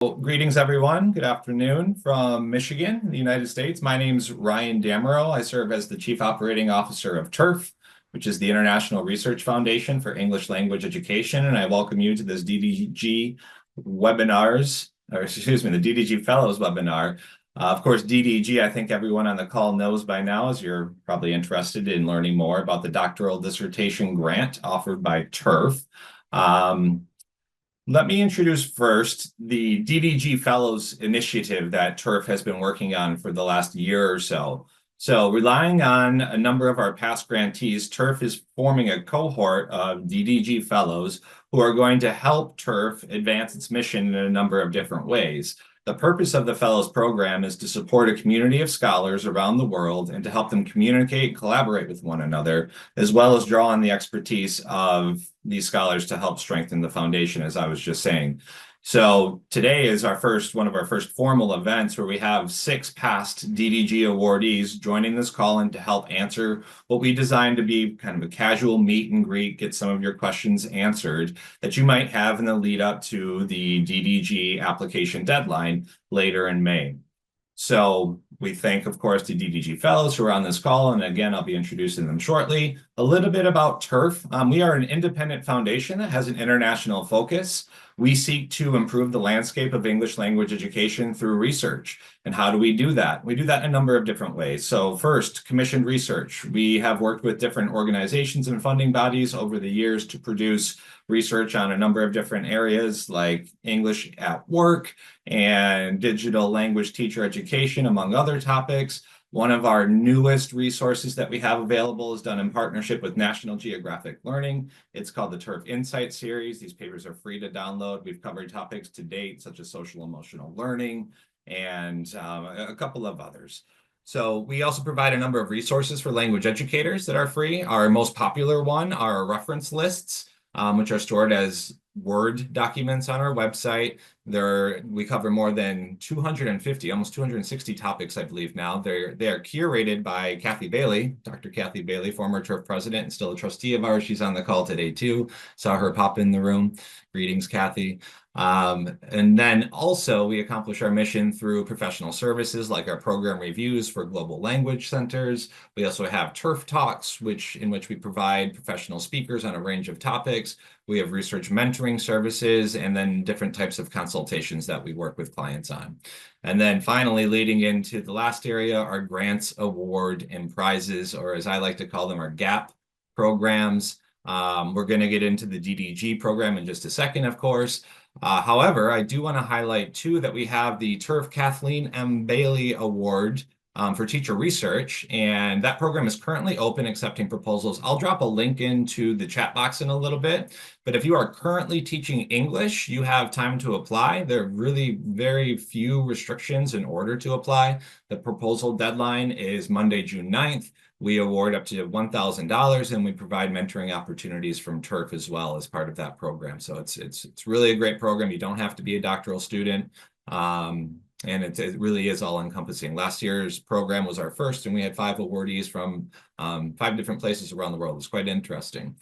Well, greetings, everyone. Good afternoon from Michigan, the United States. My name's Ryan Damerow. I serve as the Chief Operating Officer of TIRF, which is the International Research Foundation for English Language Education, and I welcome you to this DDG webinars, or excuse me, the DDG Fellows webinar. Of course, DDG, I think everyone on the call knows by now, as you're probably interested in learning more about the Doctoral Dissertation Grant offered by TIRF. Let me introduce first the DDG Fellows initiative that TIRF has been working on for the last year or so. So relying on a number of our past grantees, TIRF is forming a cohort of DDG Fellows who are going to help TIRF advance its mission in a number of different ways. The purpose of the Fellows program is to support a community of scholars around the world and to help them communicate, collaborate with one another, as well as draw on the expertise of these scholars to help strengthen the foundation, as I was just saying. So today is one of our first formal events where we have 6 past DDG awardees joining this call in to help answer what we designed to be kind of a casual meet and greet, get some of your questions answered that you might have in the lead up to the DDG application deadline later in May. So we thank, of course, the DDG Fellows who are on this call, and again, I'll be introducing them shortly. A little bit about TIRF. We are an independent foundation that has an international focus. We seek to improve the landscape of English language education through research. And how do we do that? We do that in a number of different ways. So first, commissioned research. We have worked with different organizations and funding bodies over the years to produce research on a number of different areas like English at work and digital language teacher education, among other topics. One of our newest resources that we have available is done in partnership with National Geographic Learning. It's called the TIRF Insight Series. These papers are free to download. We've covered topics to date, such as social emotional learning and a couple of others. So we also provide a number of resources for language educators that are free. Our most popular one are reference lists, which are stored as Word documents on our website. We cover more than 250, almost 260 topics, I believe now. They are curated by Kathy Bailey, Dr. Kathy Bailey, former TIRF president and still a trustee of ours. She's on the call today too. Saw her pop in the room. Greetings, Kathy. And then also we accomplish our mission through professional services like our program reviews for global language centers. We also have TIRF Talks, in which we provide professional speakers on a range of topics. We have research mentoring services and then different types of consultations that we work with clients on. And then finally, leading into the last area, our grants, award, and prizes, or as I like to call them, our GAP programs. We're going to get into the DDG program in just a second, of course. However, I do want to highlight, too, that we have the TIRF Kathleen M. Bailey Award for teacher research, and that program is currently open accepting proposals. I'll drop a link into the chat box in a little bit, but if you are currently teaching English, you have time to apply. There are really very few restrictions in order to apply. The proposal deadline is Monday, June 9th. We award up to $1,000, and we provide mentoring opportunities from TIRF as well as part of that program. So it's really a great program. You don't have to be a doctoral student. And it really is all-encompassing. Last year's program was our first, and we had 5 awardees from 5 different places around the world. It's quite interesting.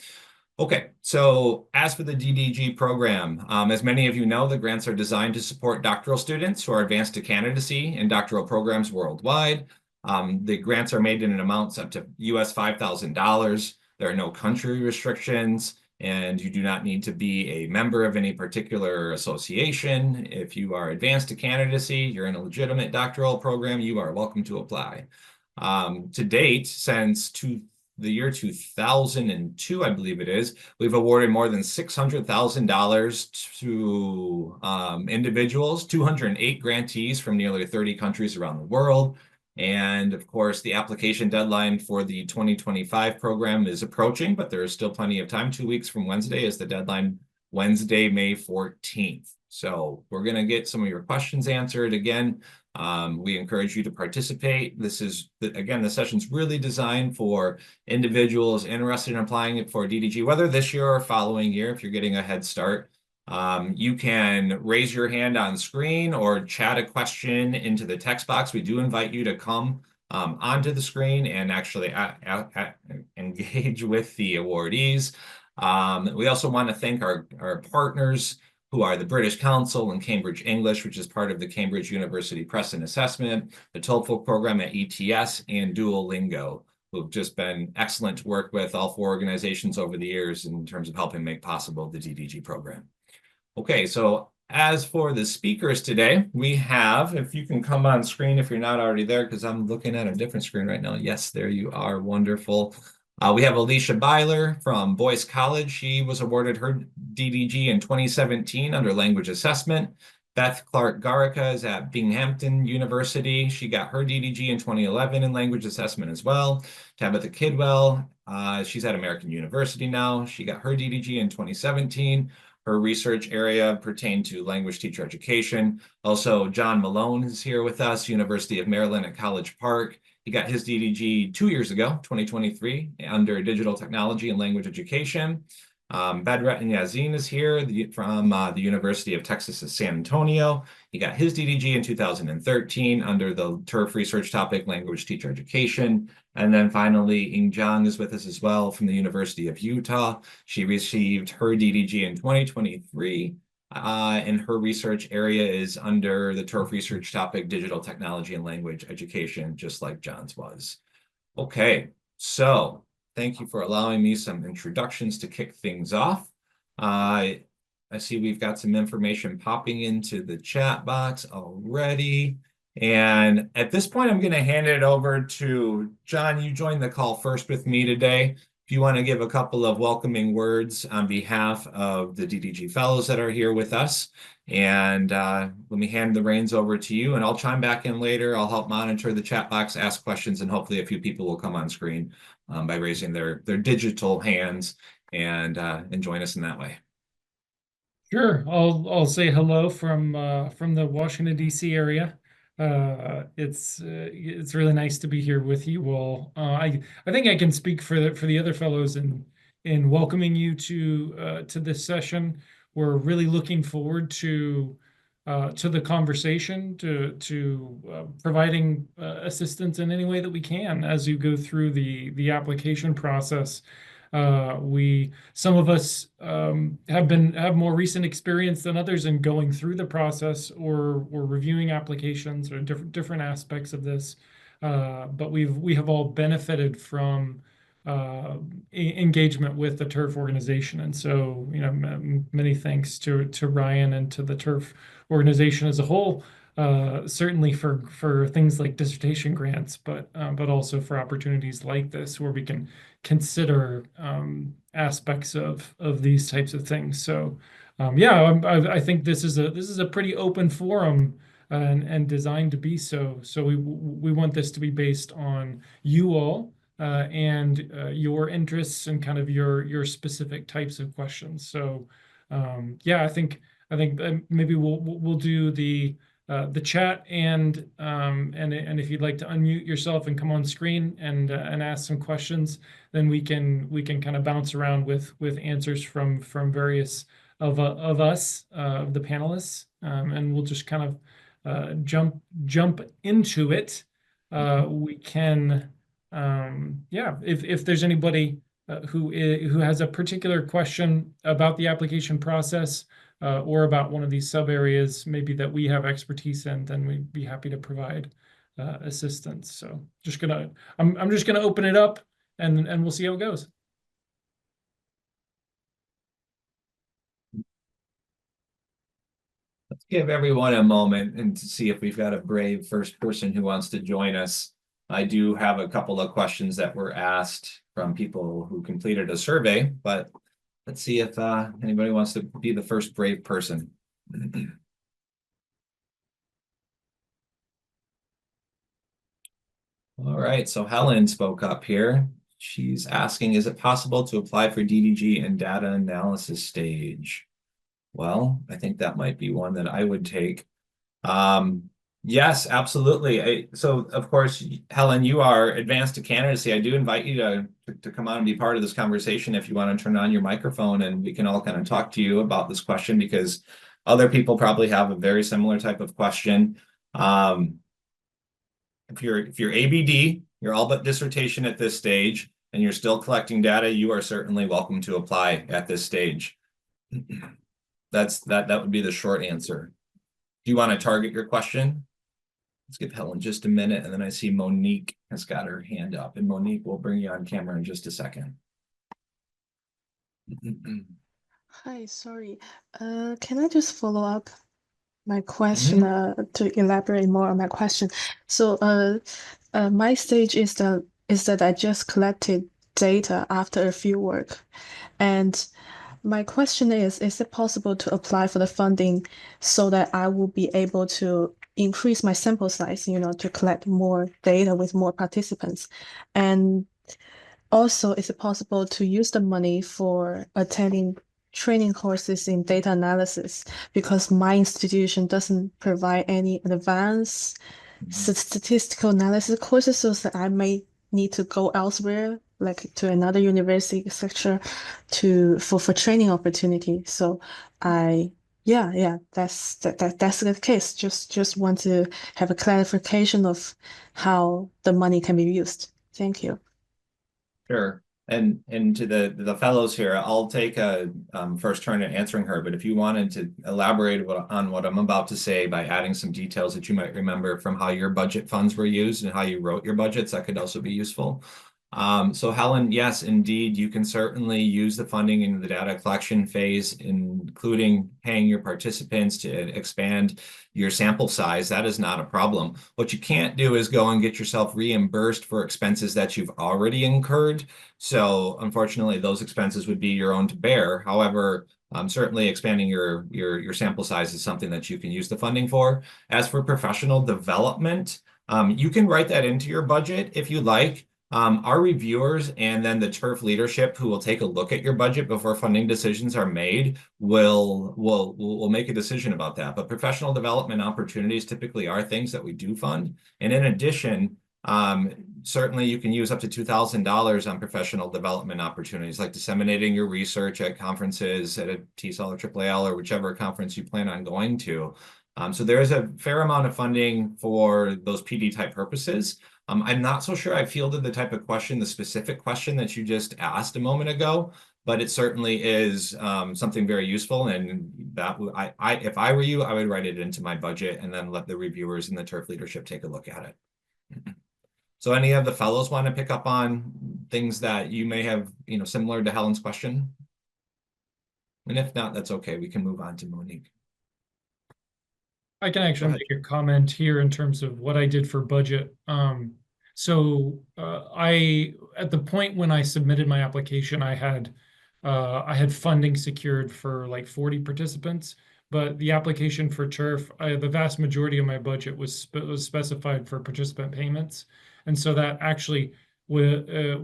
Okay, so as for the DDG program, as many of you know, the grants are designed to support doctoral students who are advanced to candidacy in doctoral programs worldwide. The grants are made in amounts up to US $5,000. There are no country restrictions, and you do not need to be a member of any particular association. If you are advanced to candidacy, you're in a legitimate doctoral program, you are welcome to apply. To date, since the year 2002, I believe it is, we've awarded more than $600,000 to individuals, 208 grantees from nearly 30 countries around the world. And of course, the application deadline for the 2025 program is approaching, but there is still plenty of time. 2 weeks from Wednesday is the deadline, Wednesday, May 14th. So we're going to get some of your questions answered. Again, we encourage you to participate. Again, the session's really designed for individuals interested in applying it for DDG, whether this year or following year, if you're getting a head start. You can raise your hand on screen or chat a question into the text box. We do invite you to come onto the screen and actually engage with the awardees. We also want to thank our partners who are the British Council and Cambridge English, which is part of the Cambridge University Press and Assessment, the TOEFL program at ETS, and Duolingo, who've just been excellent to work with, all 4 organizations over the years in terms of helping make possible the DDG program. Okay, so as for the speakers today, we have, if you can come on screen if you're not already there, because I'm looking at a different screen right now. Yes, there you are. Wonderful. We have Alisha Biler from Boyce College. She was awarded her DDG in 2017 under language assessment. Beth Clark-Gareca is at Binghamton University. She got her DDG in 2011 in language assessment as well. Tabitha Kidwell, she's at American University now. She got her DDG in 2017. Her research area pertained to language teacher education. Also, John Malone is here with us, University of Maryland at College Park. He got his DDG 2 years ago, 2023, under digital technology and language education. Bedrettin Yazan is here from the University of Texas at San Antonio. He got his DDG in 2013 under the TIRF research topic, language teacher education. And then finally, Zhang is with us as well from the University of Utah. She received her DDG in 2023. And her research area is under the TIRF research topic, digital technology and language education, just like John's was. Okay, so thank you for allowing me some introductions to kick things off. I see we've got some information popping into the chat box already. And at this point, I'm going to hand it over to John. You joined the call first with me today. If you want to give a couple of welcoming words on behalf of the DDG Fellows that are here with us. And let me hand the reins over to you, and I'll chime back in later. I'll help monitor the chat box, ask questions, and hopefully a few people will come on screen by raising their digital hands and join us in that way. Sure, I'll say hello from the Washington D.C. area. It's really nice to be here with you all. I think I can speak for the other fellows in welcoming you to this session. We're really looking forward to the conversation, to providing assistance in any way that we can as you go through the application process. Some of us have more recent experience than others in going through the process or reviewing applications or different aspects of this. But we have all benefited from engagement with the TIRF organization, and so many thanks to Ryan and to the TIRF organization as a whole. Certainly for things like dissertation grants, but also for opportunities like this where we can consider aspects of these types of things. So yeah, I think this is a pretty open forum and designed to be so. So we want this to be based on you all and your interests and kind of your specific types of questions. So yeah, I think maybe we'll do the chat and if you'd like to unmute yourself and come on screen and ask some questions, then we can kind of bounce around with answers from various of the panelists, and we'll just kind of jump into it. We can yeah, if there's anybody who has a particular question about the application process, or about one of these sub areas maybe that we have expertise in, then we'd be happy to provide assistance. So I'm just gonna open it up and we'll see how it goes. Let's give everyone a moment and to see if we've got a brave first person who wants to join us. I do have a couple of questions that were asked from people who completed a survey, but let's see if anybody wants to be the first brave person. All right, so Helen spoke up here. She's asking, is it possible to apply for DDG in data analysis stage? Well, I think that might be one that I would take. Yes, absolutely. So, of course, Helen, you are advanced to candidacy. I do invite you to come on and be part of this conversation if you want to turn on your microphone, and we can all kind of talk to you about this question because other people probably have a very similar type of question. If you're ABD, you're all but dissertation at this stage, and you're still collecting data, you are certainly welcome to apply at this stage. that would be the short answer. Do you want to target your question? Let's give Helen just a minute, and then I see Monique has got her hand up, and Monique, will bring you on camera in just a second. Hi, sorry. Can I just follow up my question to elaborate more on my question? So, my stage is that I just collected data after a field work, and my question is it possible to apply for the funding so that I will be able to increase my sample size, to collect more data with more participants? And also, is it possible to use the money for attending training courses in data analysis? Because my institution doesn't provide any advanced statistical analysis courses, so that I may need to go elsewhere, like to another university, etc., for training opportunity. So that's the case. Just want to have a clarification of how the money can be used. Thank you. Sure. And to the fellows here, I'll take a first turn at answering her. But if you wanted to elaborate on what I'm about to say by adding some details that you might remember from how your budget funds were used and how you wrote your budgets, that could also be useful. So Helen, yes, indeed, you can certainly use the funding in the data collection phase, including paying your participants to expand your sample size. That is not a problem. What you can't do is go and get yourself reimbursed for expenses that you've already incurred. So unfortunately, those expenses would be your own to bear. However, certainly expanding your sample size is something that you can use the funding for. As for professional development, you can write that into your budget if you like. Our reviewers and then the TIRF leadership who will take a look at your budget before funding decisions are made will make a decision about that. But professional development opportunities typically are things that we do fund. And in addition, certainly you can use up to $2,000 on professional development opportunities, like disseminating your research at conferences, at a TESOL or AAAL or whichever conference you plan on going to. So there is a fair amount of funding for those PD type purposes. I'm not so sure I fielded the type of question, the specific question that you just asked a moment ago, but it certainly is something very useful. And that if I were you, I would write it into my budget and then let the reviewers and the TIRF leadership take a look at it. So any of the fellows want to pick up on things that you may have, similar to Helen's question? And if not, that's okay. We can move on to Monique. I can actually make a comment here in terms of what I did for budget. So at the point when I submitted my application, I had funding secured for like 40 participants, but the application for TIRF, the vast majority of my budget was specified for participant payments, and so that actually I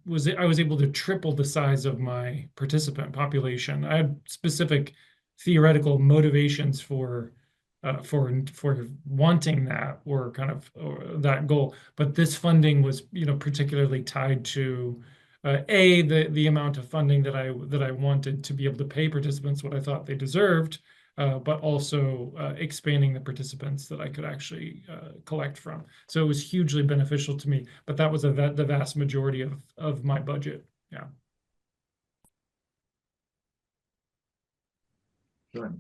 was able to triple the size of my participant population. I had specific theoretical motivations for wanting that or kind of that goal, but this funding was particularly tied to the amount of funding that I wanted to be able to pay participants what I thought they deserved, but also expanding the participants that I could actually collect from. So it was hugely beneficial to me, but that was the vast majority of my budget. Yeah. Sure.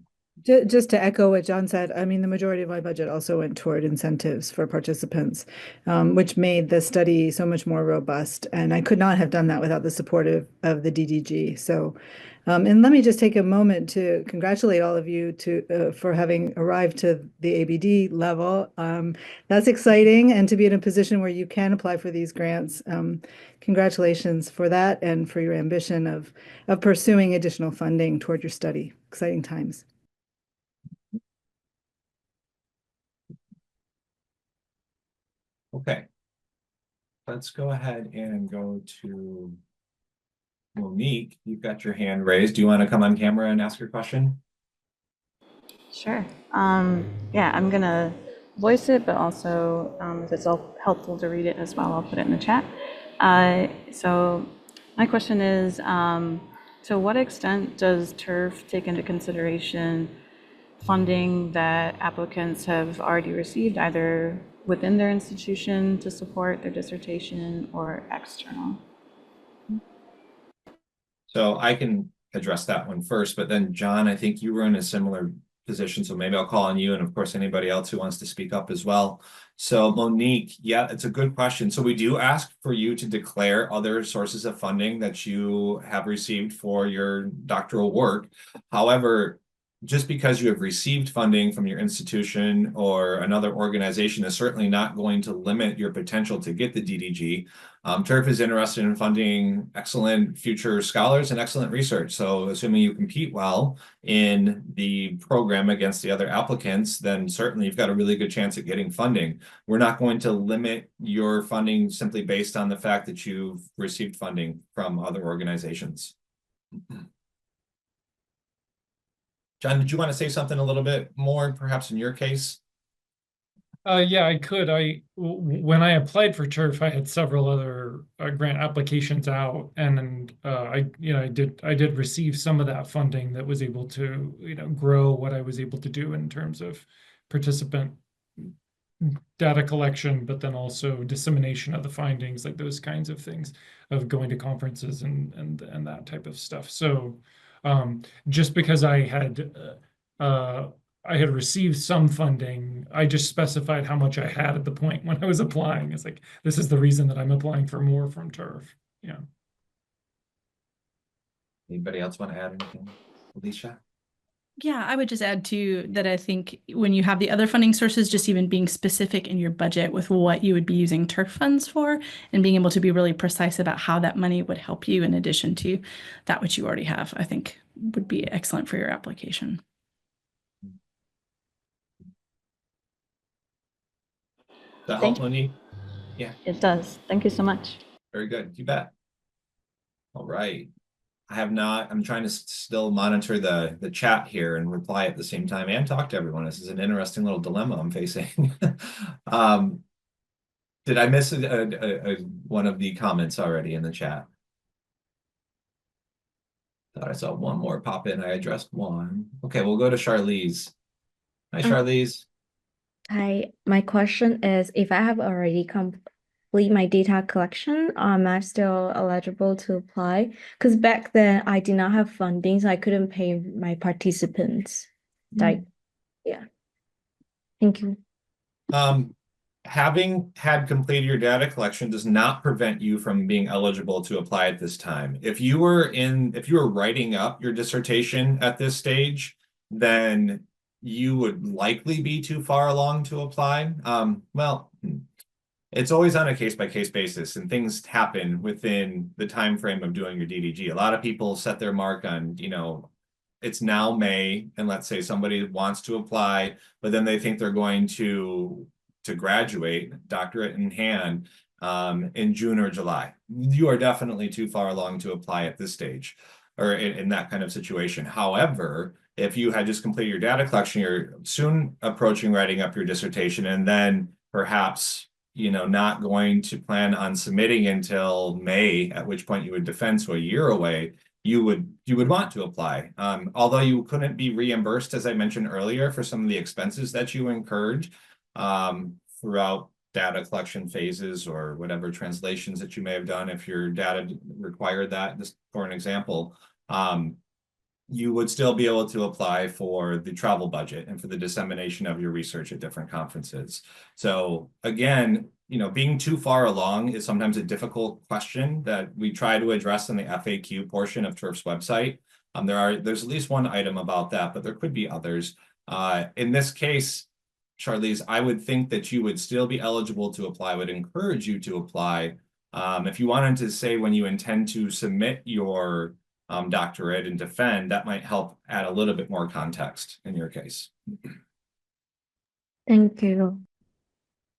Just to echo what John said, I mean, the majority of my budget also went toward incentives for participants, which made the study so much more robust. And I could not have done that without the support of the DDG. So, and let me just take a moment to congratulate all of you for having arrived to the ABD level. That's exciting, and to be in a position where you can apply for these grants. Congratulations for that and for your ambition of pursuing additional funding toward your study. Exciting times. Okay, let's go ahead and go to Monique. You've got your hand raised. Do you want to come on camera and ask your question? Sure. Yeah, I'm going to voice it, but also if it's helpful to read it as well, I'll put it in the chat. So my question is, to what extent does TIRF take into consideration funding that applicants have already received, either within their institution to support their dissertation or external? So I can address that one first. But then, John, I think you were in a similar position, so maybe I'll call on you, and of course, anybody else who wants to speak up as well. So Monique, yeah, it's a good question. So we do ask for you to declare other sources of funding that you have received for your doctoral work. However, just because you have received funding from your institution or another organization is certainly not going to limit your potential to get the DDG. TIRF is interested in funding excellent future scholars and excellent research. So assuming you compete well in the program against the other applicants, then certainly you've got a really good chance at getting funding. We're not going to limit your funding simply based on the fact that you've received funding from other organizations. John, did you want to say something a little bit more, perhaps in your case? Yeah, I could. When I applied for TIRF, I had several other grant applications out, and I did receive some of that funding that was able to grow what I was able to do in terms of participant data collection, but then also dissemination of the findings, like those kinds of things, of going to conferences and that type of stuff. So just because I had received some funding, I just specified how much I had at the point when I was applying. It's like, this is the reason that I'm applying for more from TIRF. Yeah. Anybody else want to add anything? Alisha? Yeah, I would just add too that I think when you have the other funding sources, just even being specific in your budget with what you would be using TIRF funds for and being able to be really precise about how that money would help you in addition to that which you already have, I think would be excellent for your application. That help, Monique? Yeah. It does. Thank you so much. Very good. You bet. All right. I'm trying to still monitor the chat here and reply at the same time and talk to everyone. This is an interesting little dilemma I'm facing. Did I miss one of the comments already in the chat? Thought I saw one more pop in. I addressed one. Okay, we'll go to Charlize. Hi, Charlize. Hi, my question is, if I have already complete my data collection, am I still eligible to apply? Because back then I did not have funding, so I couldn't pay my participants. Like, yeah. Thank you. Having had completed your data collection does not prevent you from being eligible to apply at this time. If you were writing up your dissertation at this stage, then you would likely be too far along to apply. Well, it's always on a case-by-case basis, and things happen within the time frame of doing your DDG. A lot of people set their mark on, it's now May, and let's say somebody wants to apply, but then they think they're going to graduate, doctorate in hand, in June or July. You are definitely too far along to apply at this stage, or in that kind of situation. However, if you had just completed your data collection, you're soon approaching writing up your dissertation, and then perhaps not going to plan on submitting until May, at which point you would defend, so a year away, you would want to apply. Although you couldn't be reimbursed, as I mentioned earlier, for some of the expenses that you incurred throughout data collection phases or whatever translations that you may have done, if your data required that, just for an example, you would still be able to apply for the travel budget and for the dissemination of your research at different conferences. So again, being too far along is sometimes a difficult question that we try to address in the FAQ portion of TIRF's website. There's at least one item about that, but there could be others. In this case, Charlize, I would think that you would still be eligible to apply. I would encourage you to apply. If you wanted to say when you intend to submit your doctorate and defend, that might help add a little bit more context in your case. Thank you.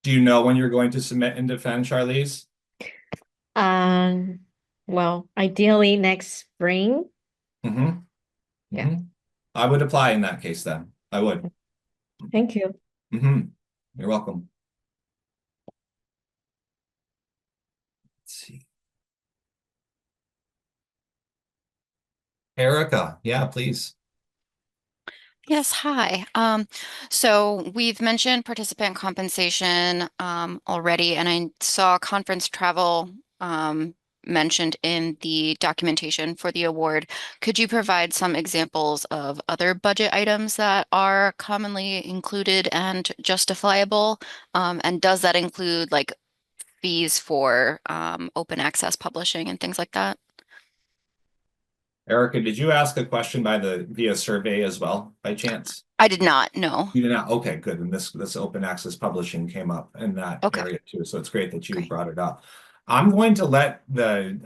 Do you know when you're going to submit and defend, Charlize? Well, ideally next spring. Mm-hmm. Yeah. I would apply in that case then. I would. Thank you. You're welcome. Let's see. Erica, yeah, please. Yes, hi. So we've mentioned participant compensation already, and I saw conference travel mentioned in the documentation for the award. Could you provide some examples of other budget items that are commonly included and justifiable? And does that include like fees for open access publishing and things like that? Erica, did you ask a question via survey as well, by chance? I did not, no. You did not? Okay, good. And this open access publishing came up in that Okay. area too. So it's great that you Great. brought it up. I'm going to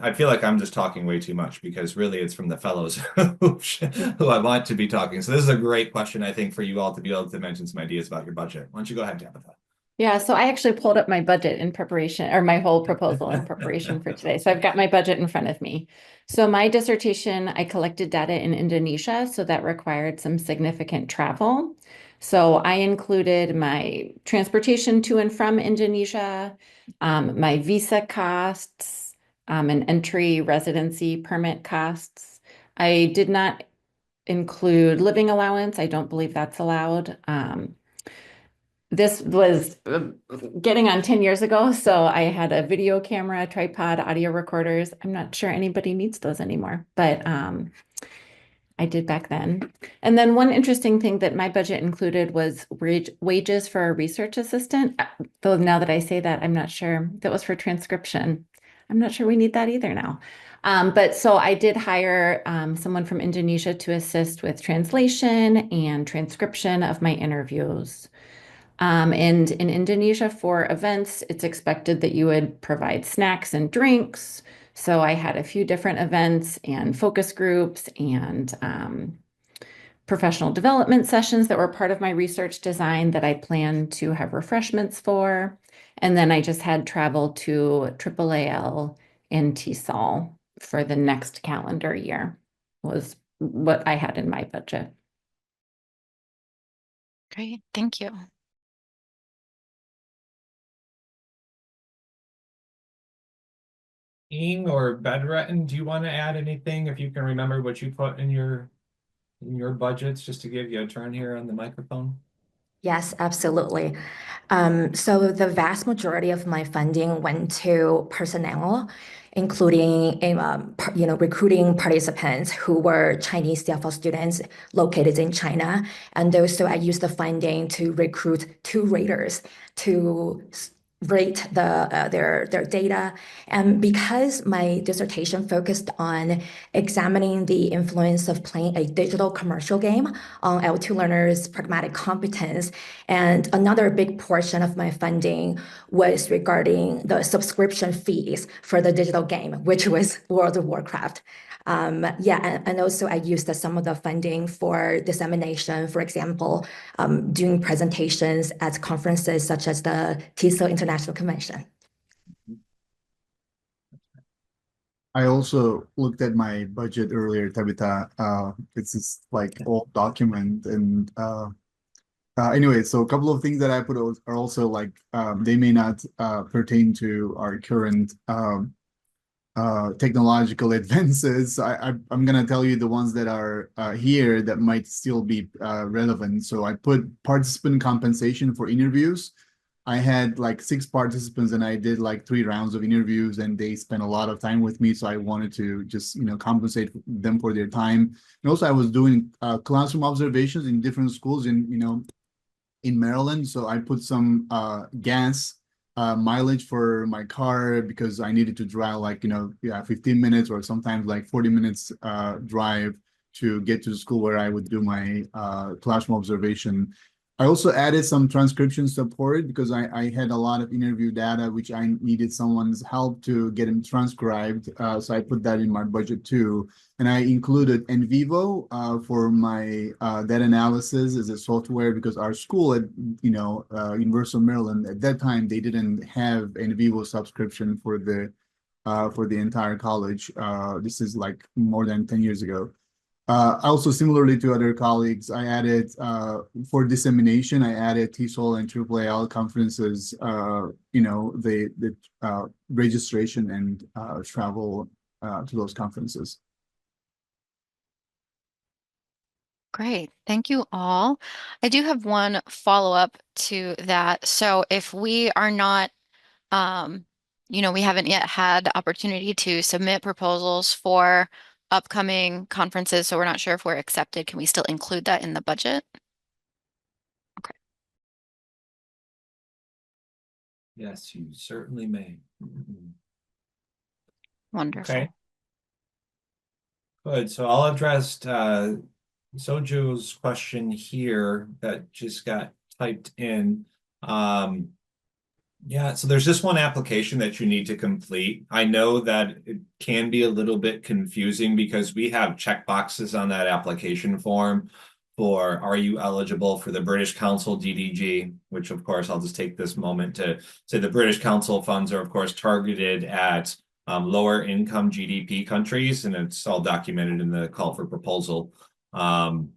I feel like I'm just talking way too much because really it's from the fellows who I want to be talking. So this is a great question, I think, for you all to be able to mention some ideas about your budget. Why don't you go ahead, Tabitha? Yeah, so I actually pulled up my budget in preparation, or my whole proposal in preparation for today. So I've got my budget in front of me. So my dissertation, I collected data in Indonesia, so that required some significant travel. So I included my transportation to and from Indonesia, my visa costs, and entry residency permit costs. I did not include living allowance. I don't believe that's allowed. This was getting on 10 years ago, so I had a video camera, tripod, audio recorders. I'm not sure anybody needs those anymore, but I did back then. And then one interesting thing that my budget included was wages for a research assistant. Though now that I say that, I'm not sure. That was for transcription. I'm not sure we need that either now. But so I did hire someone from Indonesia to assist with translation and transcription of my interviews. And in Indonesia for events, it's expected that you would provide snacks and drinks. So I had a few different events and focus groups and professional development sessions that were part of my research design that I plan to have refreshments for. And then I just had travel to AAAL in TESOL for the next calendar year was what I had in my budget. Great, thank you. Ying or Bedrettin, do you want to add anything if you can remember what you put in your budgets, just to give you a turn here on the microphone? Yes, absolutely. So the vast majority of my funding went to personnel, including recruiting participants who were Chinese TFL students located in China. And also I used the funding to recruit 2 raters to rate their data. And because my dissertation focused on examining the influence of playing a digital commercial game on L2 learners' pragmatic competence, and another big portion of my funding was regarding the subscription fees for the digital game, which was World of Warcraft. And also I used some of the funding for dissemination, for example, doing presentations at conferences such as the TESOL International Convention. I also looked at my budget earlier, Tabitha. It's this like old document, and anyway, so a couple of things that I put are also like they may not pertain to our current technological advances. I'm gonna tell you the ones that are here that might still be relevant. So I put participant compensation for interviews. I had like 6 participants and I did like 3 rounds of interviews, and they spent a lot of time with me. So I wanted to just, compensate them for their time. And also I was doing classroom observations in different schools in Maryland. So I put some gas mileage for my car because I needed to drive like, 15 minutes or sometimes like 40 minutes drive to get to the school where I would do my classroom observation. I also added some transcription support because I had a lot of interview data, which I needed someone's help to get them transcribed. So I put that in my budget too. And I included NVivo for my data analysis as a software because our school at, University of Maryland at that time, they didn't have NVivo subscription for the entire college. This is like more than 10 years ago. Also, similarly to other colleagues, I added for dissemination, I added TESOL and AAAL conferences, the registration and travel to those conferences. Great, thank you all. I do have one follow-up to that. So if we are not, we haven't yet had the opportunity to submit proposals for upcoming conferences, so we're not sure if we're accepted. Can we still include that in the budget? Okay. Yes, you certainly may. Wonderful. Okay. Good. So I'll address Soju's question here that just got typed in. Yeah, so there's just one application that you need to complete. I know that it can be a little bit confusing because we have checkboxes on that application form for are you eligible for the British Council DDG, which of course I'll just take this moment to say the British Council funds are of course targeted at lower income GDP countries, and it's all documented in the call for proposal. And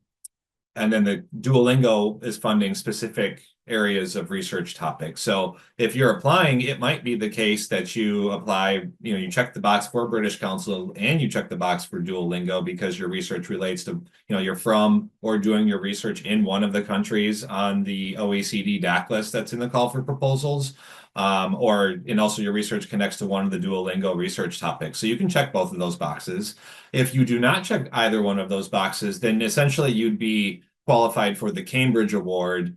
then the Duolingo is funding specific areas of research topics. So if you're applying, it might be the case that you apply, you check the box for British Council and you check the box for Duolingo because your research relates to, you're from or doing your research in one of the countries on the OECD DAC list that's in the call for proposals. And also your research connects to one of the Duolingo research topics. So you can check both of those boxes. If you do not check either one of those boxes, then essentially you'd be qualified for the Cambridge Award,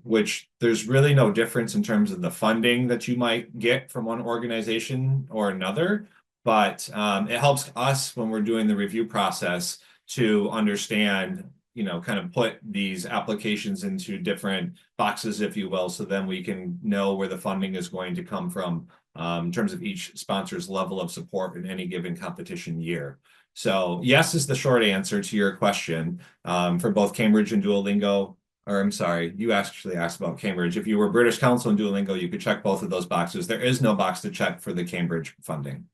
which there's really no difference in terms of the funding that you might get from one organization or another. But it helps us when we're doing the review process to understand, kind of put these applications into different boxes, if you will, so then we can know where the funding is going to come from in terms of each sponsor's level of support in any given competition year. So yes is the short answer to your question for both Cambridge and Duolingo. Or I'm sorry, you actually asked about Cambridge. If you were British Council and Duolingo, you could check both of those boxes. There is no box to check for the Cambridge funding.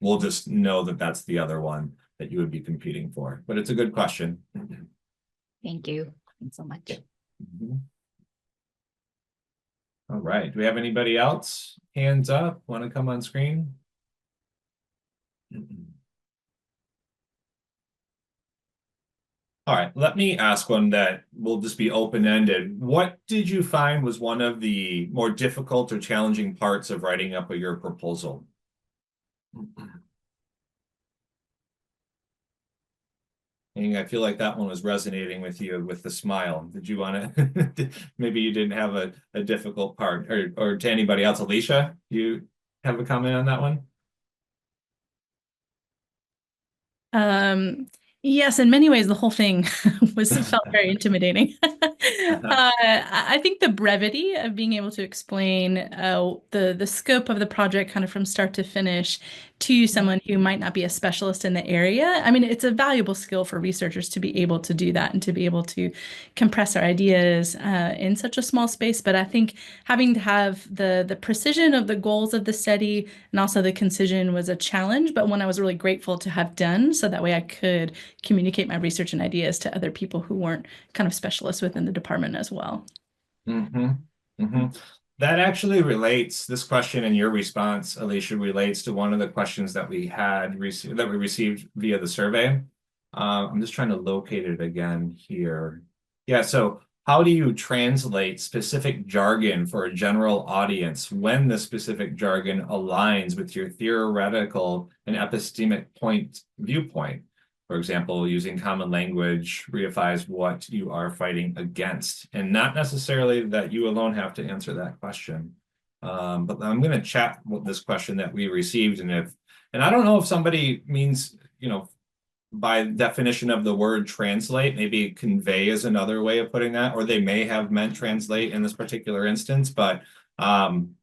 We'll just know that that's the other one that you would be competing for. But it's a good question. Thank you. Thanks so much. All right. Do we have anybody else? Hands up. Want to come on screen? All right. Let me ask one that will just be open-ended. What did you find was one of the more difficult or challenging parts of writing up your proposal? I feel like that one was resonating with you with the smile. Did you want to, maybe you didn't have a difficult part, or to anybody else? Alisha, do you have a comment on that one? Yes, in many ways, the whole thing felt very intimidating. I think the brevity of being able to explain the scope of the project kind of from start to finish to someone who might not be a specialist in the area. I mean, it's a valuable skill for researchers to be able to do that and to be able to compress our ideas in such a small space. But I think having to have the precision of the goals of the study and also the concision was a challenge, but one I was really grateful to have done, so that way I could communicate my research and ideas to other people who weren't kind of specialists within the department as well. That actually relates, this question and your response, Alisha, relates to one of the questions that we received via the survey. I'm just trying to locate it again here. Yeah, so how do you translate specific jargon for a general audience when the specific jargon aligns with your theoretical and epistemic viewpoint? For example, using common language reifies what you are fighting against, and not necessarily that you alone have to answer that question. But I'm going to chat with this question that we received, and I don't know if somebody means, by definition of the word translate, maybe convey is another way of putting that, or they may have meant translate in this particular instance. But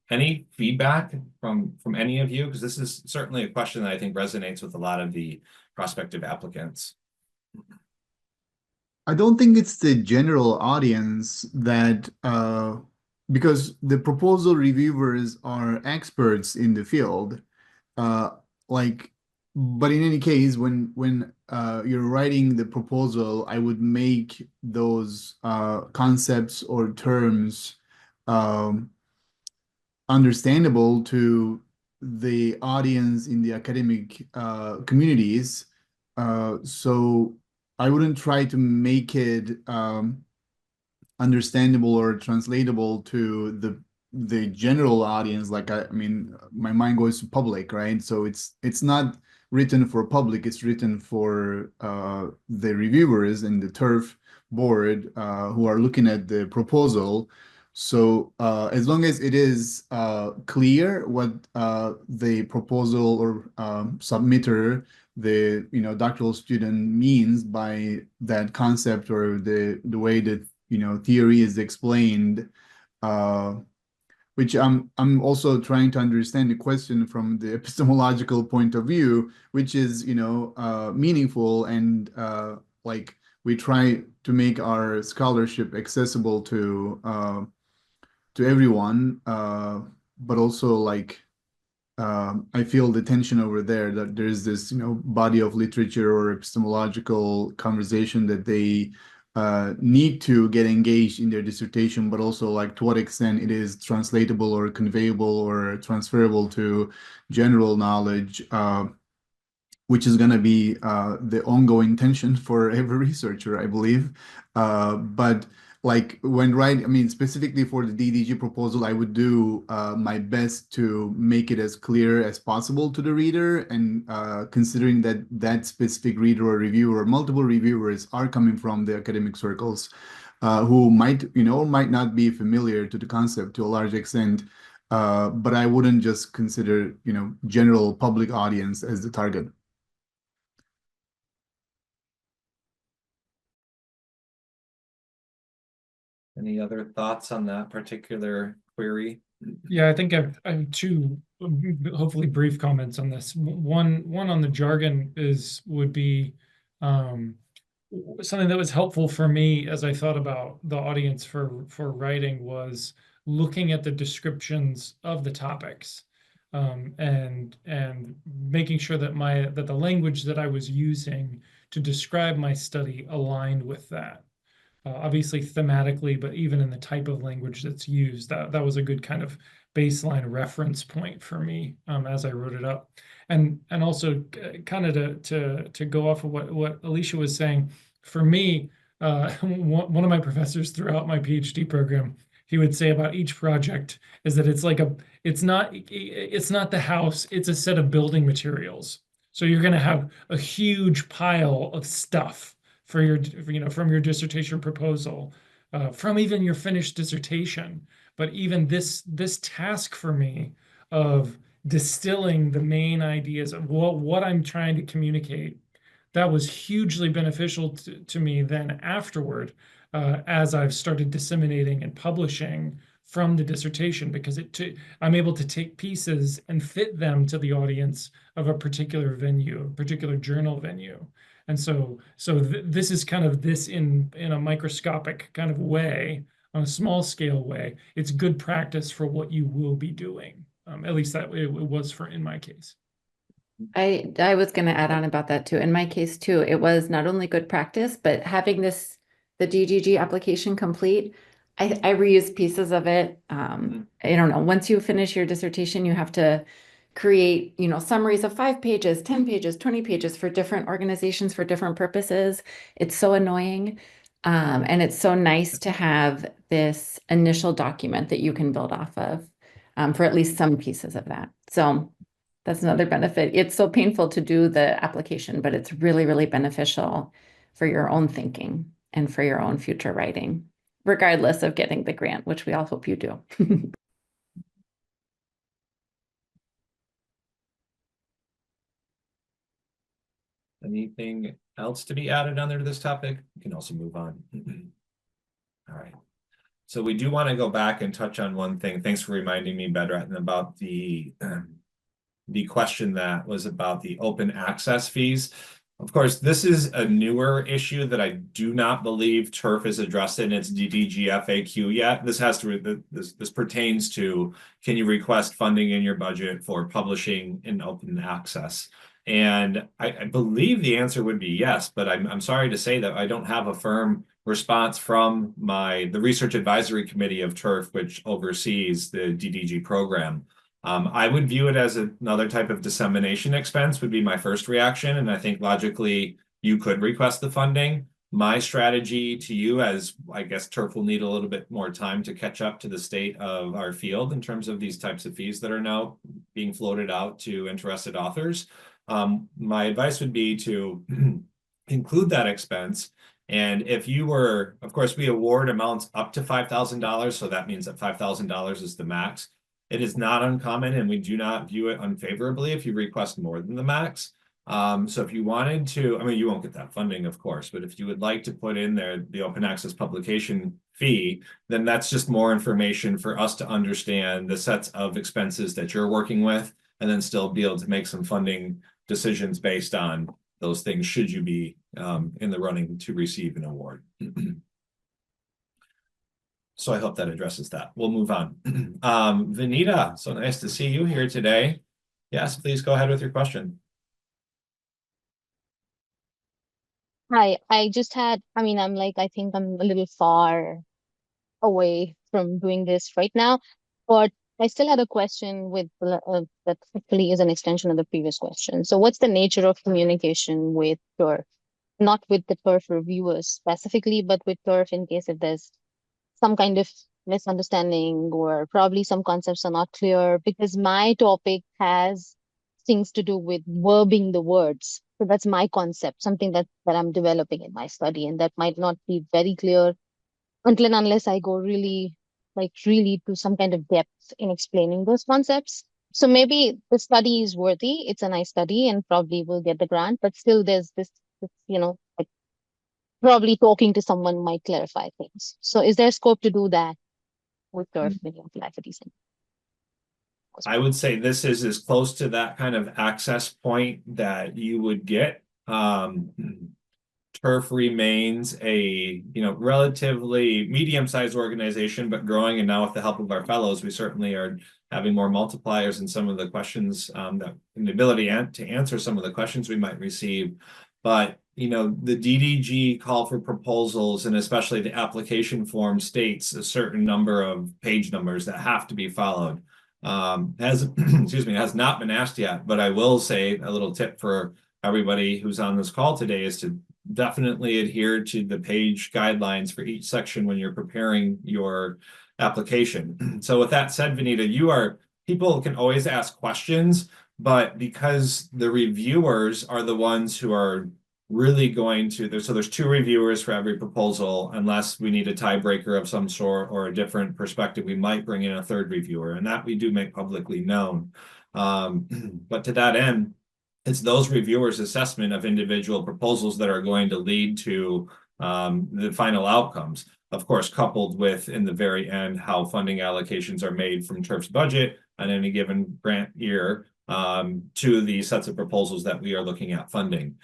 any feedback from any of you? Because this is certainly a question that I think resonates with a lot of the prospective applicants. I don't think it's the general audience that, because the proposal reviewers are experts in the field, but in any case, when you're writing the proposal, I would make those concepts or terms understandable to the audience in the academic communities. So I wouldn't try to make it understandable or translatable to the general audience, like I mean, my mind goes to public, right? So it's not written for public, it's written for the reviewers and the TIRF board who are looking at the proposal. So as long as it is clear what the proposal or submitter, the doctoral student means by that concept, or the way that theory is explained, which I'm also trying to understand the question from the epistemological point of view, which is meaningful, and like we try to make our scholarship accessible to everyone, but also like I feel the tension over there, that there's this body of literature or epistemological conversation that they need to get engaged in their dissertation, but also like to what extent it is translatable or conveyable or transferable to general knowledge, which is going to be the ongoing tension for every researcher, I believe. But like specifically for the DDG proposal, I would do my best to make it as clear as possible to the reader, and considering that that specific reader or reviewer or multiple reviewers are coming from the academic circles, who might not be familiar to the concept to a large extent, but I wouldn't just consider general public audience as the target. Any other thoughts on that particular query? Yeah, I think I have two hopefully brief comments on this. One on the jargon would be something that was helpful for me as I thought about the audience for writing, was looking at the descriptions of the topics, and making sure that the language that I was using to describe my study aligned with that. Obviously thematically, but even in the type of language that's used, that was a good kind of baseline reference point for me as I wrote it up. And also kind of to go off of what Alisha was saying, for me, one of my professors throughout my PhD program, he would say about each project is that it's not the house, it's a set of building materials. So you're going to have a huge pile of stuff for your, from your dissertation proposal, from even your finished dissertation. But even this task for me of distilling the main ideas of what I'm trying to communicate, that was hugely beneficial to me then afterward, as I've started disseminating and publishing from the dissertation, because I'm able to take pieces and fit them to the audience of a particular venue, a particular journal venue. And so this is kind of this in a microscopic kind of way, on a small scale way. It's good practice for what you will be doing. At least that it was in my case. I was going to add on about that too. In my case too, it was not only good practice, but having the DDG application complete, I reused pieces of it. I don't know, once you finish your dissertation, you have to create, summaries of 5 pages, 10 pages, 20 pages for different organizations for different purposes. It's so annoying. And it's so nice to have this initial document that you can build off of for at least some pieces of that. So that's another benefit. It's so painful to do the application, but it's really, really beneficial for your own thinking and for your own future writing, regardless of getting the grant, which we all hope you do. Anything else to be added under this topic? You can also move on. All right. So we do want to go back and touch on one thing. Thanks for reminding me, Bedrettin, about the question that was about the open access fees. Of course, this is a newer issue that I do not believe TIRF has addressed in its DDG FAQ yet. This pertains to, can you request funding in your budget for publishing in open access? And I believe the answer would be yes, but I'm sorry to say that I don't have a firm response from the Research Advisory Committee of TIRF, which oversees the DDG program. I would view it as another type of dissemination expense would be my first reaction. And I think logically you could request the funding. My strategy to you, as I guess TIRF will need a little bit more time to catch up to the state of our field in terms of these types of fees that are now being floated out to interested authors. My advice would be to include that expense. And if you were, of course, we award amounts up to $5,000. So that means that $5,000 is the max. It is not uncommon, and we do not view it unfavorably if you request more than the max. So if you wanted to, I mean, you won't get that funding, of course, but if you would like to put in there the open access publication fee, then that's just more information for us to understand the sets of expenses that you're working with, and then still be able to make some funding decisions based on those things, should you be in the running to receive an award. So I hope that addresses that. We'll move on. Vanita, so nice to see you here today. Yes, please go ahead with your question. Hi, I just had, I mean, I think I'm a little far away from doing this right now, but I still had a question with that hopefully is an extension of the previous question. So what's the nature of communication with TIRF, not with the TIRF reviewers specifically, but with TIRF in case if there's some kind of misunderstanding or probably some concepts are not clear, because my topic has things to do with verbing the words. So that's my concept, something that I'm developing in my study, and that might not be very clear until and unless I go really to some kind of depth in explaining those concepts. So maybe the study is worthy, it's a nice study and probably will get the grant, but still there's this like probably talking to someone might clarify things. So is there scope to do that with TIRF when you apply for these things? I would say this is as close to that kind of access point that you would get. TIRF remains a relatively medium-sized organization, but growing. And now with the help of our fellows, we certainly are having more multipliers in some of the questions and the ability to answer some of the questions we might receive. But the DDG call for proposals, and especially the application form, states a certain number of page numbers that have to be followed. Has not been asked yet, but I will say a little tip for everybody who's on this call today is to definitely adhere to the page guidelines for each section when you're preparing your application. So with that said, Vanita, people can always ask questions, but because the reviewers are the ones who are really going to, so there's 2 reviewers for every proposal, unless we need a tiebreaker of some sort or a different perspective, we might bring in a 3rd reviewer, and that we do make publicly known. But to that end, it's those reviewers' assessment of individual proposals that are going to lead to the final outcomes. Of course, coupled with, in the very end, how funding allocations are made from TIRF's budget on any given grant year to the sets of proposals that we are looking at funding.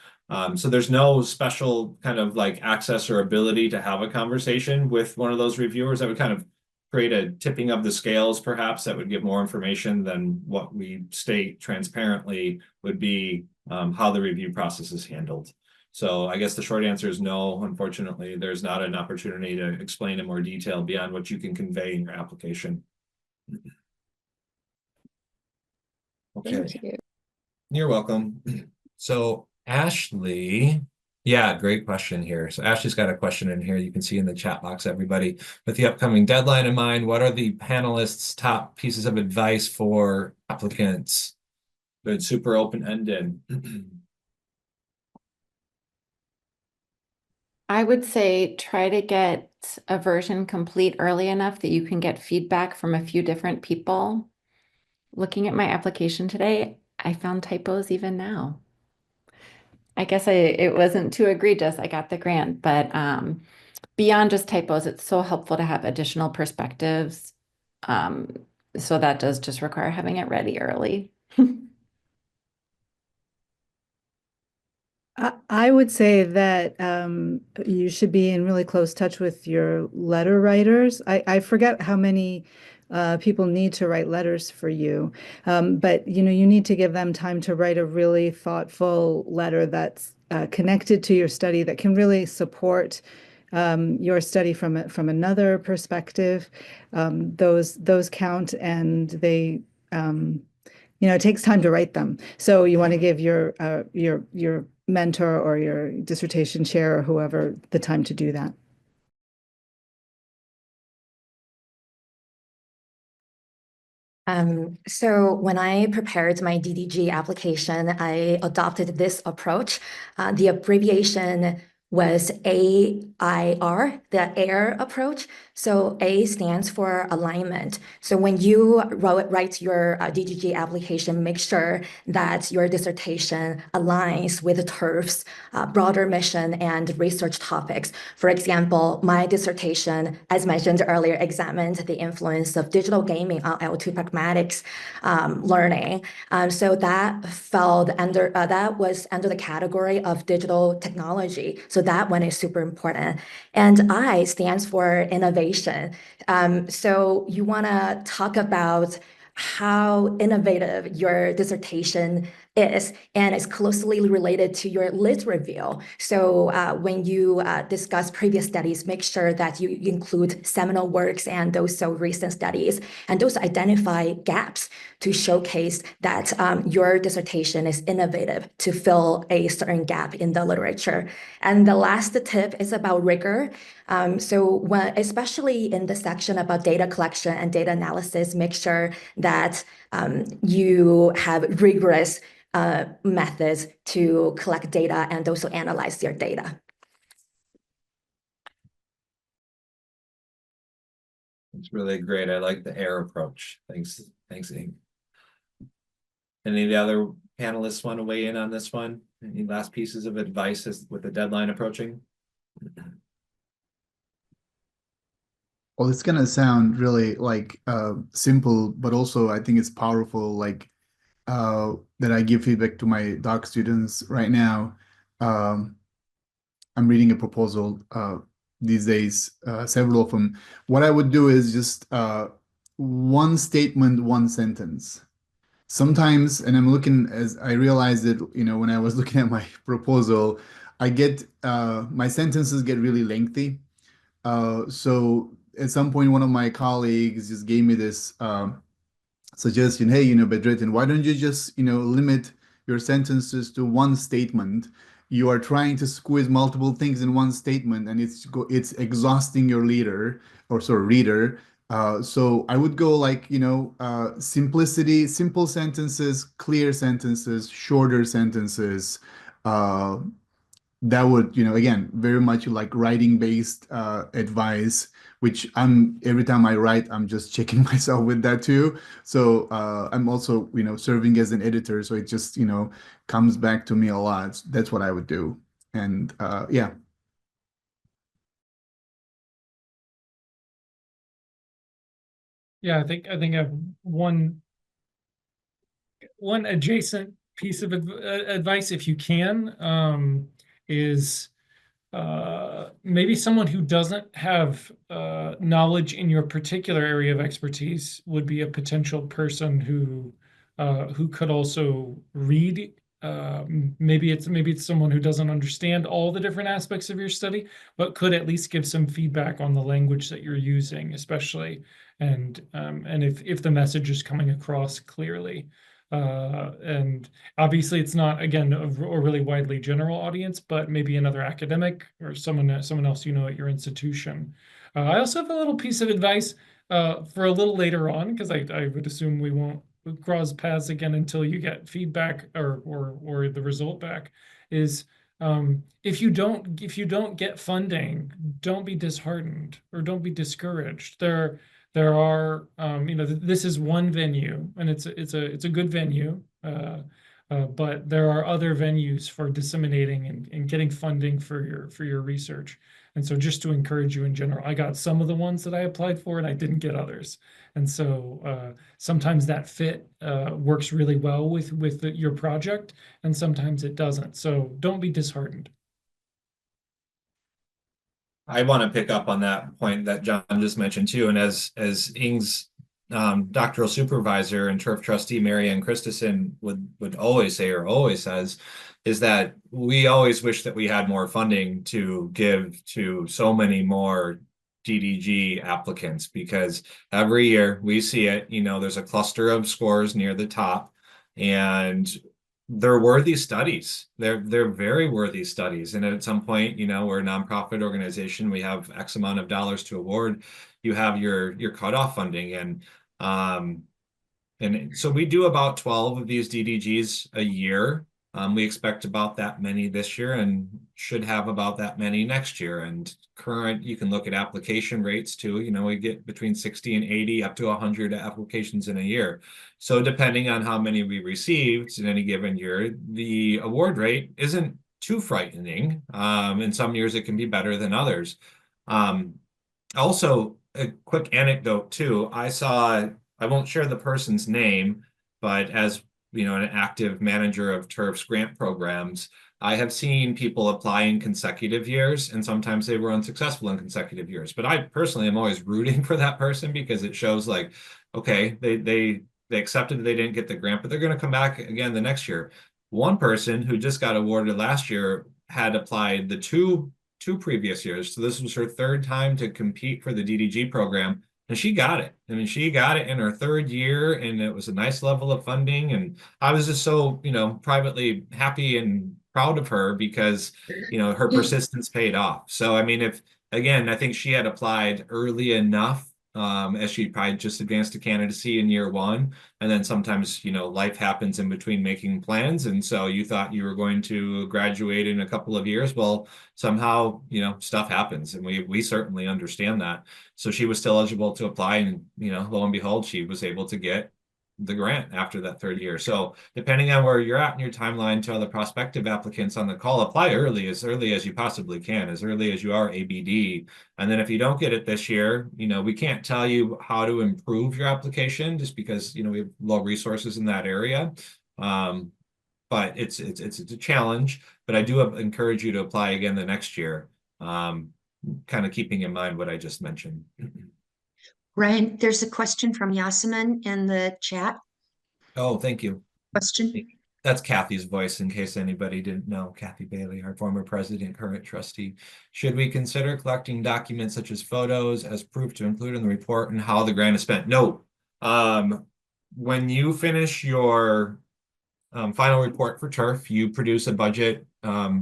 So there's no special kind of like access or ability to have a conversation with one of those reviewers. That would kind of create a tipping of the scales, perhaps, that would give more information than what we state transparently would be how the review process is handled. So I guess the short answer is no. Unfortunately, there's not an opportunity to explain in more detail beyond what you can convey in your application. Okay. Thank you. You're welcome. So Ashley, yeah, great question here. So Ashley's got a question in here. You can see in the chat box, everybody. With the upcoming deadline in mind, what are the panelists' top pieces of advice for applicants? Good, super open-ended. I would say try to get a version complete early enough that you can get feedback from a few different people. Looking at my application today, I found typos even now. I guess it wasn't too egregious. I got the grant, but beyond just typos, it's so helpful to have additional perspectives. So that does just require having it ready early. I would say that you should be in really close touch with your letter writers. I forget how many people need to write letters for you, but you need to give them time to write a really thoughtful letter that's connected to your study, that can really support your study from another perspective. Those count, and they it takes time to write them. So you want to give your mentor or your dissertation chair or whoever the time to do that. So when I prepared my DDG application, I adopted this approach. The abbreviation was AIR, the AIR approach. So A stands for alignment. So when you write your DDG application, make sure that your dissertation aligns with TIRF's broader mission and research topics. For example, my dissertation, as mentioned earlier, examined the influence of digital gaming on L2 pragmatics learning. So that that was under the category of digital technology. So that one is super important. And I stands for innovation. So you want to talk about how innovative your dissertation is, and it's closely related to your lit review. So when you discuss previous studies, make sure that you include seminal works and also recent studies, and those identify gaps to showcase that your dissertation is innovative to fill a certain gap in the literature. And the last tip is about rigor. So especially in the section about data collection and data analysis, make sure that you have rigorous methods to collect data and also analyze your data. It's really great. I like the AIR approach. Thanks, Ying. Any of the other panelists want to weigh in on this one? Any last pieces of advice with the deadline approaching? Well, it's gonna sound really like simple, but also I think it's powerful, like that I give feedback to my doc students right now. I'm reading a proposal these days, several of them. What I would do is just one statement, one sentence. Sometimes, and I'm looking, as I realized that, when I was looking at my proposal, I get, my sentences get really lengthy. So at some point, one of my colleagues just gave me this suggestion, hey, Bedrettin, why don't you just, limit your sentences to one statement? You are trying to squeeze multiple things in one statement, and it's exhausting your reader. So I would go like, simplicity, simple sentences, clear sentences, shorter sentences. That would, again, very much like writing-based advice, which every time I write, I'm just checking myself with that too. So I'm also, serving as an editor. So it just, comes back to me a lot. That's what I would do. And yeah. Yeah, I think I have one adjacent piece of advice, if you can, is maybe someone who doesn't have knowledge in your particular area of expertise would be a potential person who could also read. Maybe it's someone who doesn't understand all the different aspects of your study, but could at least give some feedback on the language that you're using, especially, and if the message is coming across clearly. And obviously it's not, again, a really widely general audience, but maybe another academic or someone else at your institution. I also have a little piece of advice for a little later on, because I would assume we won't cross paths again until you get feedback or the result back, is if you don't get funding, don't be disheartened or don't be discouraged. There are, this is one venue, and it's a good venue, but there are other venues for disseminating and getting funding for your research. And so, just to encourage you in general, I got some of the ones that I applied for, and I didn't get others. And so, sometimes that fit works really well with your project, and sometimes it doesn't. So, don't be disheartened. I want to pick up on that point that John just mentioned too. And as Ying's doctoral supervisor and TIRF trustee, Marianne Christensen, would always say, or always says, is that we always wish that we had more funding to give to so many more DDG applicants, because every year we see it, there's a cluster of scores near the top, and they're worthy studies. They're very worthy studies. And at some point, you know, we're a nonprofit organization. We have X amount of dollars to award. You have your cutoff funding, and so we do about 12 of these DDGs a year. We expect about that many this year and should have about that many next year. And current, you can look at application rates too. You know, we get between 60 and 80 up to 100 applications in a year. So depending on how many we received in any given year, the award rate isn't too frightening. In some years, it can be better than others. Also, a quick anecdote too. I won't share the person's name, but as you know, an active manager of TIRF's grant programs, I have seen people apply in consecutive years, and sometimes they were unsuccessful in consecutive years. But I personally am always rooting for that person because it shows like, okay, they accepted they didn't get the grant, but they're going to come back again the next year. One person who just got awarded last year had applied the two previous years. So this was her third time to compete for the DDG program. And she got it. I mean, she got it in her third year, and it was a nice level of funding. And I was just so, you know, privately happy and proud of her because, you know, her persistence paid off. So, I mean, again, I think she had applied early enough, as she probably just advanced to candidacy in year one. And then sometimes, you know, life happens in between making plans. And so you thought you were going to graduate in a couple of years. Well, somehow, you know, stuff happens, and we certainly understand that. So she was still eligible to apply, and, you know, lo and behold, she was able to get the grant after that third year. So depending on where you're at in your timeline to other prospective applicants on the call, apply early as you possibly can, as early as you are ABD. And then if you don't get it this year, you know, we can't tell you how to improve your application just because, you know, we have low resources in that area. But it's a challenge, but I do encourage you to apply again the next year, kind of keeping in mind what I just mentioned. Ryan, there's a question from Yasemin in the chat. Oh, thank you. Question? That's Kathy's voice, in case anybody didn't know. Kathy Bailey, our former president, current trustee. Should we consider collecting documents such as photos as proof to include in the report and how the grant is spent? No. When you finish your final report for TIRF, you produce a budget, a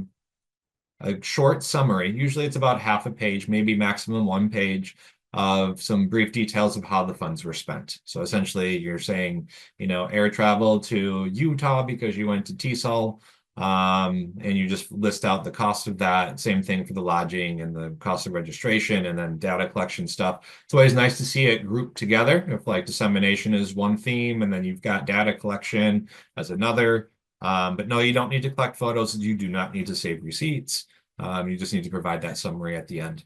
short summary. Usually it's about half a page, maybe maximum 1 page, of some brief details of how the funds were spent. So essentially you're saying, you know, air travel to Utah because you went to TESOL, and you just list out the cost of that. Same thing for the lodging and the cost of registration, and then data collection stuff. It's always nice to see it grouped together. If like dissemination is one theme and then you've got data collection as another. But no, you don't need to collect photos. You do not need to save receipts. You just need to provide that summary at the end.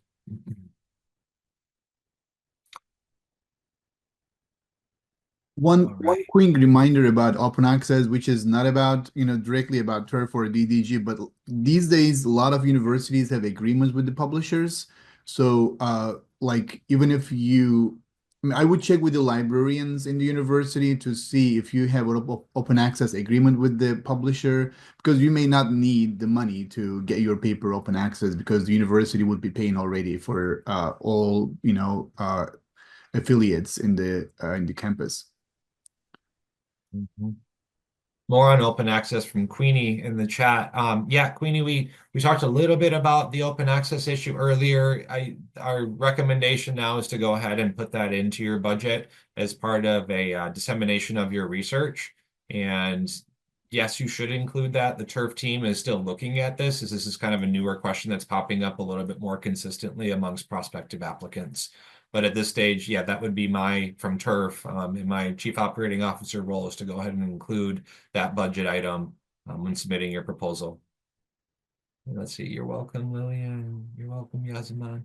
One quick reminder about open access, which is not about, you know, directly about TIRF or DDG, but these days a lot of universities have agreements with the publishers. So like even if you, I mean, I would check with the librarians in the university to see if you have an open access agreement with the publisher, because you may not need the money to get your paper open access because the university would be paying already for all, you know, affiliates in the campus. Mm-hmm. More on open access from Queenie in the chat. Yeah, Queenie, we talked a little bit about the open access issue earlier. Our recommendation now is to go ahead and put that into your budget as part of a dissemination of your research. And yes, you should include that. The TIRF team is still looking at this, as this is kind of a newer question that's popping up a little bit more consistently amongst prospective applicants. But at this stage, yeah, that would be from TIRF, in my chief operating officer role, is to go ahead and include that budget item when submitting your proposal. And let's see, you're welcome, Lillian. You're welcome, Yazan.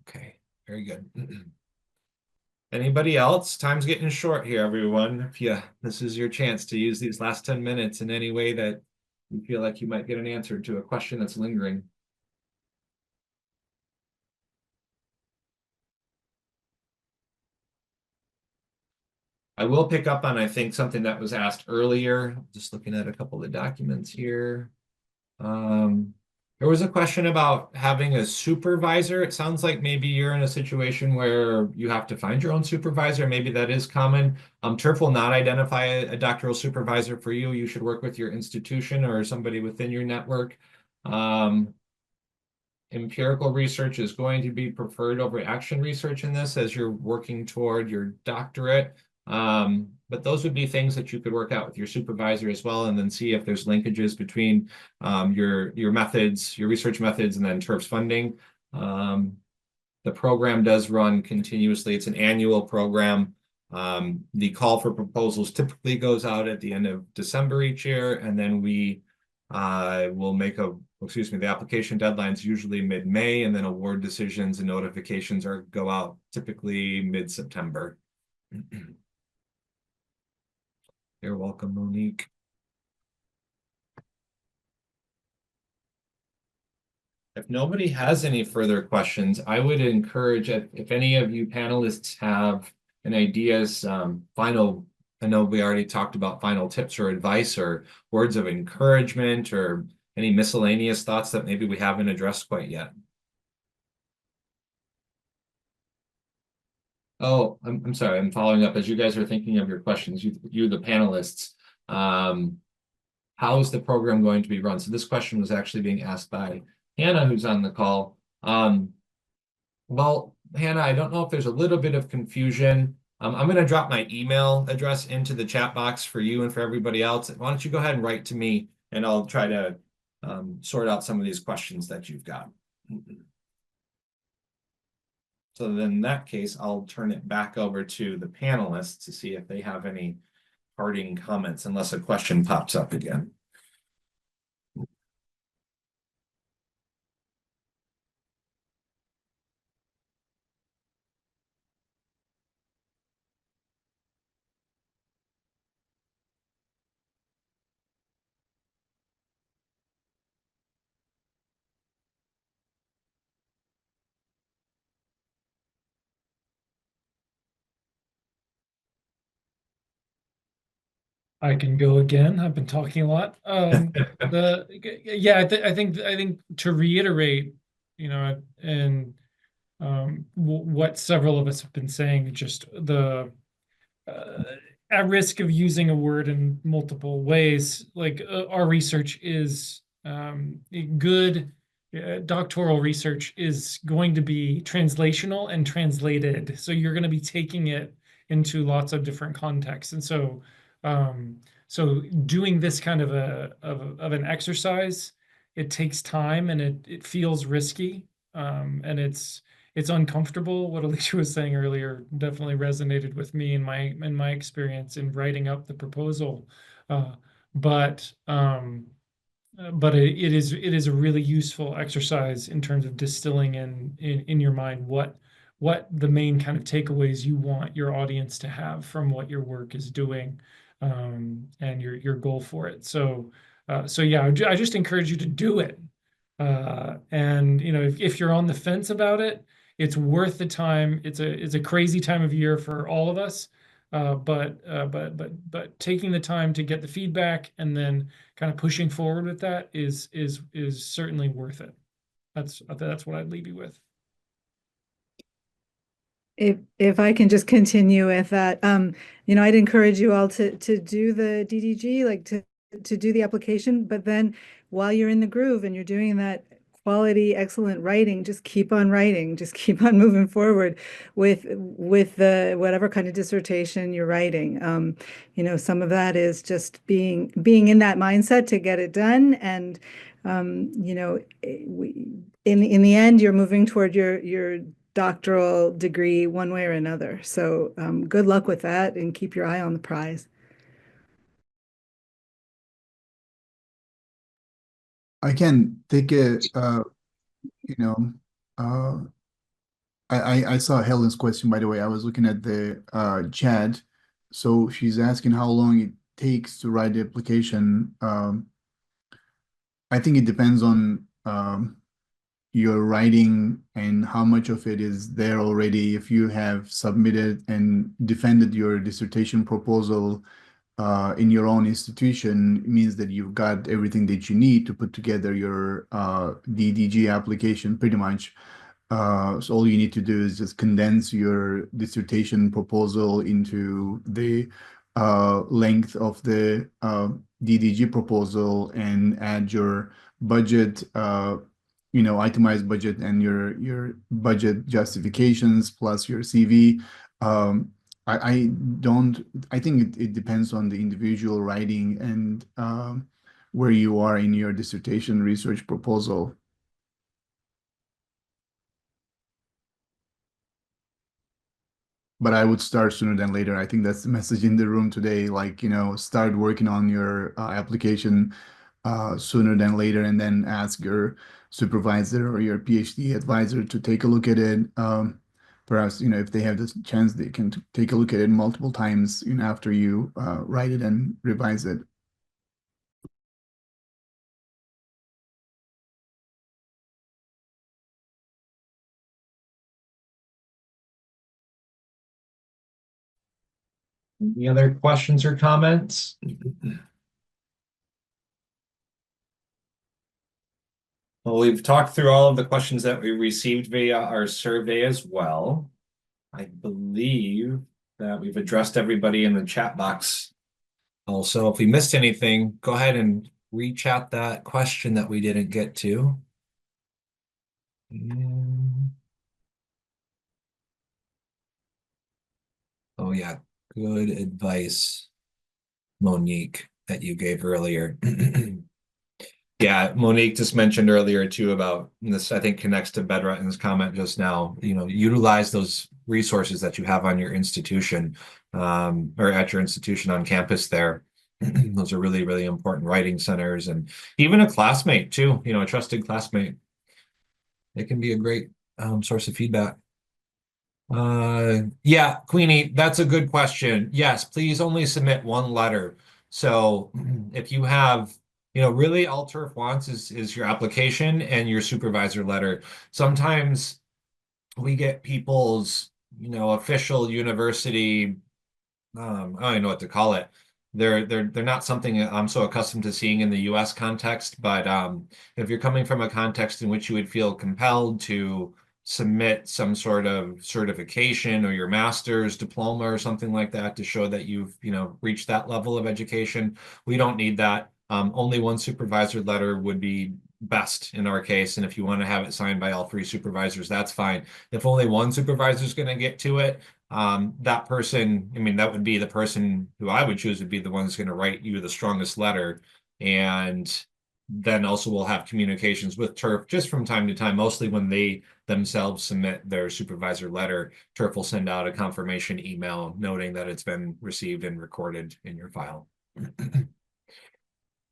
Okay, very good. Anybody else? Time's getting short here, everyone. This is your chance to use these last 10 minutes in any way that you feel like you might get an answer to a question that's lingering. I will pick up on, I think, something that was asked earlier. Just looking at a couple of documents here. There was a question about having a supervisor. It sounds like maybe you're in a situation where you have to find your own supervisor. Maybe that is common. TIRF will not identify a doctoral supervisor for you. You should work with your institution or somebody within your network. Empirical research is going to be preferred over action research in this as you're working toward your doctorate. But those would be things that you could work out with your supervisor as well, and then see if there's linkages between your methods, your research methods, and then TIRF's funding. The program does run continuously. It's an annual program. The call for proposals typically goes out at the end of December each year, and then we will make the application deadline's usually mid-May, and then award decisions and notifications go out typically mid-September. You're welcome, Monique. If nobody has any further questions, I would encourage, if any of you panelists have an ideas, I know we already talked about final tips or advice or words of encouragement or any miscellaneous thoughts that maybe we haven't addressed quite yet. Oh, I'm sorry. I'm following up as you guys are thinking of your questions. You the panelists. How is the program going to be run? So this question was actually being asked by Hannah, who's on the call. Well, Hannah, I don't know if there's a little bit of confusion. I'm going to drop my email address into the chat box for you and for everybody else. Why don't you go ahead and write to me, and I'll try to sort out some of these questions that you've got. So then in that case, I'll turn it back over to the panelists to see if they have any parting comments, unless a question pops up again. I can go again. I've been talking a lot. I think to reiterate, and what several of us have been saying, just the at risk of using a word in multiple ways, like our research is good. Doctoral research is going to be translational and translated, so you're going to be taking it into lots of different contexts, and so doing this kind of an exercise, it takes time and it feels risky, and it's uncomfortable. What Alisha was saying earlier definitely resonated with me in my experience in writing up the proposal, but it is a really useful exercise in terms of distilling in your mind what the main kind of takeaways you want your audience to have from what your work is doing, and your goal for it. So yeah, I just encourage you to do it. And if you're on the fence about it, it's worth the time. It's a crazy time of year for all of us. But taking the time to get the feedback and then kind of pushing forward with that is certainly worth it. That's what I'd leave you with. If I can just continue with that, I'd encourage you all to do the DDG, like to do the application, but then while you're in the groove and you're doing that quality, excellent writing, just keep on writing, just keep on moving forward with the whatever kind of dissertation you're writing. Some of that is just being in that mindset to get it done, and in the end, you're moving toward your doctoral degree one way or another. So good luck with that, and keep your eye on the prize. I can take a, I saw Helen's question, by the way. I was looking at the chat. So she's asking how long it takes to write the application. I think it depends on your writing and how much of it is there already. If you have submitted and defended your dissertation proposal in your own institution means that you've got everything that you need to put together your DDG application pretty much. So all you need to do is just condense your dissertation proposal into the length of the DDG proposal and add your budget, itemized budget and your budget justifications plus your CV. I think it depends on the individual writing and where you are in your dissertation research proposal. But I would start sooner than later. I think that's the message in the room today. Like, start working on your application sooner than later, and then ask your supervisor or your PhD advisor to take a look at it. Perhaps, if they have the chance, they can take a look at it multiple times after you write it and revise it. Any other questions or comments? Well, we've talked through all of the questions that we received via our survey as well. I believe that we've addressed everybody in the chat box. Also, if we missed anything, go ahead and re-chat that question that we didn't get to. Oh yeah, good advice, Monique, that you gave earlier. Yeah, Monique just mentioned earlier too about this, I think connects to Bedrettin's comment just now, utilize those resources that you have on your institution or at your institution on campus there. Those are really, really important writing centers, and even a classmate too, a trusted classmate. It can be a great source of feedback. Yeah, Queenie, that's a good question. Yes, please only submit one letter. So if you have, really all TIRF wants is your application and your supervisor letter. Sometimes we get people's, official university, I don't even know what to call it. They're not something I'm so accustomed to seeing in the US context, but if you're coming from a context in which you would feel compelled to submit some sort of certification or your master's diploma or something like that to show that you've, reached that level of education, we don't need that. Only one supervisor letter would be best in our case. And if you want to have it signed by all three supervisors, that's fine. If only one supervisor is going to get to it, that person, that would be the person who I would choose would be the one that's going to write you the strongest letter. And then also we'll have communications with TIRF just from time to time, mostly when they themselves submit their supervisor letter. TIRF will send out a confirmation email noting that it's been received and recorded in your file.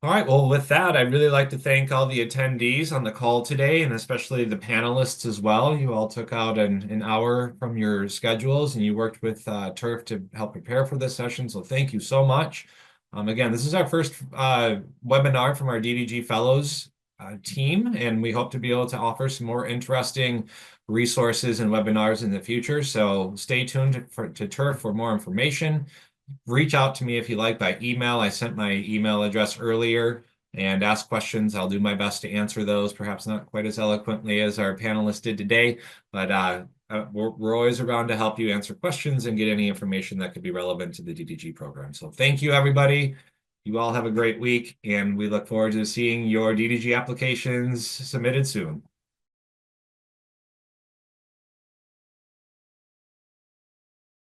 All right, well, with that, I'd really like to thank all the attendees on the call today, and especially the panelists as well. You all took out an hour from your schedules, and you worked with TIRF to help prepare for this session, so thank you so much. Again, this is our first webinar from our DDG Fellows team, and we hope to be able to offer some more interesting resources and webinars in the future, so stay tuned to TIRF for more information. Reach out to me if you like by email. I sent my email address earlier, and ask questions. I'll do my best to answer those, perhaps not quite as eloquently as our panelists did today, but we're always around to help you answer questions and get any information that could be relevant to the DDG program. So thank you, everybody. You all have a great week, and we look forward to seeing your DDG applications submitted soon.